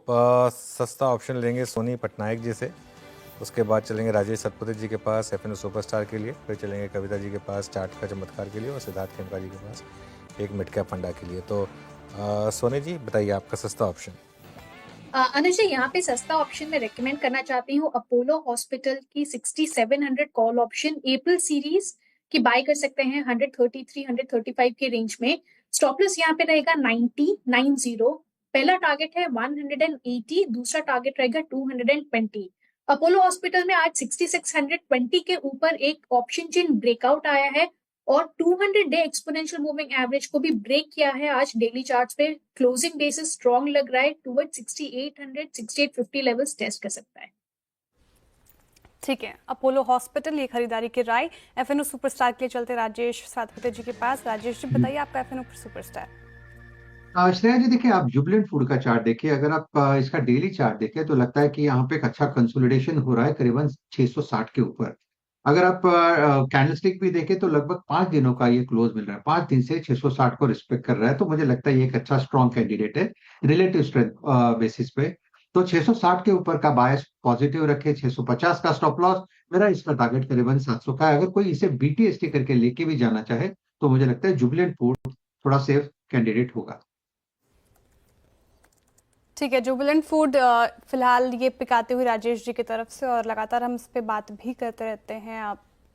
सस्ता ऑप्शन लेंगे सोनी पटनायक जी से, उसके बाद चलेंगे राजेश सतपथी जी के पास एफएनओ सुपरस्टार के लिए, फिर चलेंगे कविता जी के पास चार्ट का चमत्कार के लिए और सिद्धार्थ खेमका जी के पास एक मिड कैप फंडा के लिए। तो सोनी जी बताइए आपका सस्ता ऑप्शन। अनुज जी, यहाँ पे सस्ता ऑप्शन में रेकमेंड करना चाहती हूँ अपोलो हॉस्पिटल की 6700 कॉल ऑप्शन एपल सीरीज की बाय कर सकते हैं 133 135 के रेंज में। स्टॉप लॉस यहाँ पे रहेगा 90। पहला टारगेट है 180, दूसरा टारगेट रहेगा 220। अपोलो हॉस्पिटल में आज 6620 के ऊपर एक ऑप्शन चेन ब्रेकआउट आया है और 200 डे एक्सपोनेंशियल मूविंग एवरेज को भी ब्रेक किया है आज डेली चार्ट्स पे। क्लोजिंग बेसिस स्ट्रॉन्ग लग रहा है, टुवर्ड 6800 6850 लेवल्स टेस्ट कर सकता है। ठीक है, अपोलो हॉस्पिटल ये खरीदारी की राय। एफएनओ सुपरस्टार के लिए चलते राजेश सातपुते जी के पास। राजेश जी बताइए आपका एफएनओ सुपरस्टार। श्रेया जी देखिए, आप जुबिलेंट फूड का चार्ट देखिए, अगर आप इसका डेली चार्ट देखें तो लगता है कि यहाँ पे एक अच्छा कंसोलिडेशन हो रहा है करीबन 660 के ऊपर। अगर आप कैंडलस्टिक भी देखें तो लगभग 5 दिनों का ये क्लोज मिल रहा है, 5 दिन से 660 को रिस्पेक्ट कर रहा है। तो मुझे लगता है ये एक अच्छा स्ट्रॉन्ग कैंडिडेट है रिलेटिव स्ट्रेंथ बेसिस पे। तो 660 के ऊपर का बायस पॉजिटिव रखे, 650 का स्टॉप लॉस, मेरा इसका टारगेट करीबन 700 का है। अगर कोई इसे बीटीएसटी करके लेके भी जाना चाहे तो मुझे लगता है जुबिलेंट फूड थोड़ा सेफ कैंडिडेट होगा। ठीक है, जुबिलेंट फूड फिलहाल ये पिक आते हुए राजेश जी की तरफ से और लगातार हम इस पे बात भी करते रहते हैं।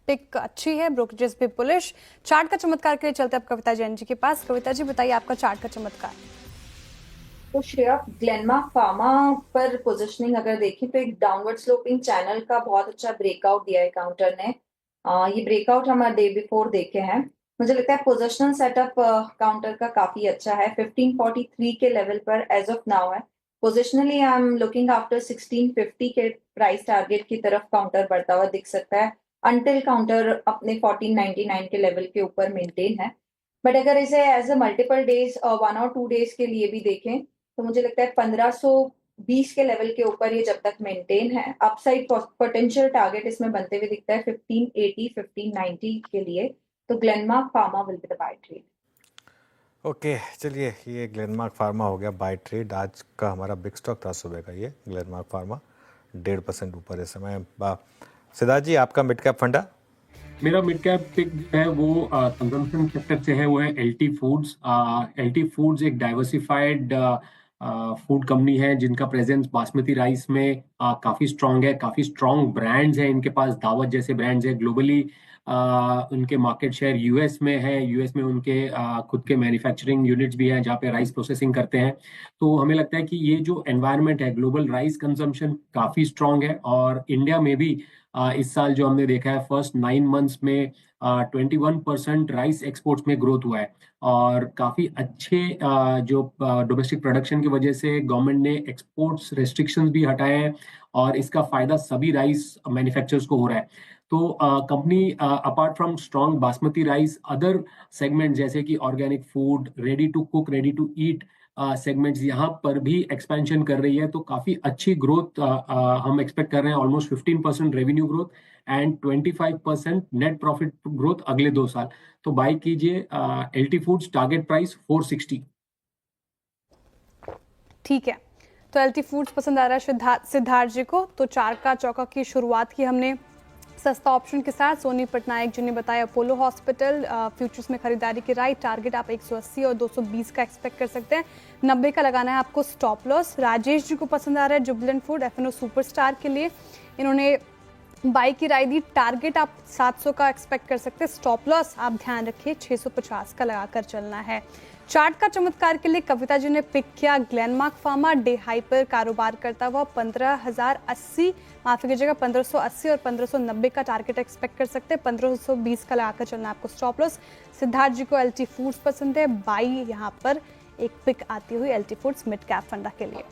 पिक अच्छी है, ब्रोकरेजेस भी बुलिश। चार्ट का चमत्कार के लिए चलते हैं अब कविता जैन जी के पास। कविता जी बताइए आपका चार्ट का चमत्कार। तो श्रेया, ग्लेनमार्क फार्मा पर पोजीशनिंग अगर देखें तो एक डाउनवर्ड स्लोपिंग चैनल का बहुत अच्छा ब्रेकआउट दिया है काउंटर ने। ये ब्रेकआउट हम डे बिफोर देखे हैं। मुझे लगता है पोजिशनल सेटअप काउंटर का काफी अच्छा है। 1543 के लेवल पर एज ऑफ नाउ है। Positionally I am looking after 1650 के प्राइस टारगेट की तरफ काउंटर बढ़ता हुआ दिख सकता है अनटिल काउंटर अपने 1499 के लेवल के ऊपर मेंटेन है। बट अगर इसे एज अ मल्टीपल डेज 1 और 2 डेज के लिए भी देखें तो मुझे लगता है 1520 के लेवल के ऊपर ये जब तक मेंटेन है, अपसाइड पोटेंशियल टारगेट इसमें बनते हुए दिखता है 1580 1590 के लिए। तो Glenmark pharma will be the buy trade. Okay चलिए, ये ग्लेनमार्क फार्मा हो गया बाय ट्रेड। आज का हमारा बिग स्टॉक था सुबह का ये ग्लेनमार्क फार्मा, 1.5% ऊपर इस समय। सिद्धार्थ जी आपका मिड कैप फंडा। मेरा मिड कैप पिक है वो कंजम्पशन सेक्टर से है, वो है एलटी फूड्स। एलटी फूड्स एक डाइवर्सिफाइड फूड कंपनी है जिनका प्रेजेंस बासमती राइस में काफी स्ट्रांग है। काफी स्ट्रांग ब्रांड्स हैं इनके पास, दावत जैसे ब्रांड्स हैं। ग्लोबली उनके मार्केट शेयर यूएस में है। यूएस में उनके खुद के मैन्युफैक्चरिंग यूनिट्स भी हैं जहाँ पे राइस प्रोसेसिंग करते हैं। तो हमें लगता है कि ये जो एनवायरनमेंट है, ग्लोबल राइस कंजम्पशन काफी स्ट्रांग है। और इंडिया में भी इस साल जो हमने देखा है फर्स्ट 9 मंथ्स में 21% राइस एक्सपोर्ट्स में ग्रोथ हुआ है। और काफी अच्छे जो डोमेस्टिक प्रोडक्शन की वजह से गवर्नमेंट ने एक्सपोर्ट्स रेस्ट्रिक्शंस भी हटाए हैं और इसका फायदा सभी राइस मैन्युफैक्चरर्स को हो रहा है। तो company apart from strong basmati rice, other segment जैसे कि organic food, ready to cook, ready to eat segments यहाँ पर भी एक्सपेंशन कर रही है। तो काफी अच्छी ग्रोथ हम एक्सपेक्ट कर रहे हैं, almost 15% revenue growth and 25% net profit growth अगले 2 साल। तो बाय कीजिए एलटी फूड्स, टारगेट प्राइस 460। ठीक है, तो एलटी फूड्स पसंद आ रहा है सिद्धार्थ जी को। तो चार का चौका की शुरुआत की हमने सस्ता ऑप्शन के साथ। सोनी पटनायक जी ने बताया अपोलो हॉस्पिटल फ्यूचर्स में खरीदारी की राय। टारगेट आप 180 और 220 का एक्सपेक्ट कर सकते हैं। 90 का लगाना है आपको स्टॉप लॉस। राजेश जी को पसंद आ रहा है जुबिलेंट फूड एफएनओ सुपरस्टार के लिए। इन्होंने बाई की राय दी। टारगेट आप 700 का एक्सपेक्ट कर सकते हैं। स्टॉप लॉस आप ध्यान रखिए 650 का लगाकर चलना है। चार्ट का चमत्कार के लिए कविता जी ने पिक किया ग्लेनमार्क फार्मा। डे हाई पर कारोबार करता हुआ 15,080 माफी कीजिएगा 1580 और 1590 का टारगेट एक्सपेक्ट कर सकते हैं। 1520 का लगाकर चलना आपको स्टॉप लॉस। सिद्धार्थ जी को एलटी फूड्स पसंद है, बाई यहाँ पर एक पिक आती हुई एलटी फूड्स मिड कैप फंडा के लिए।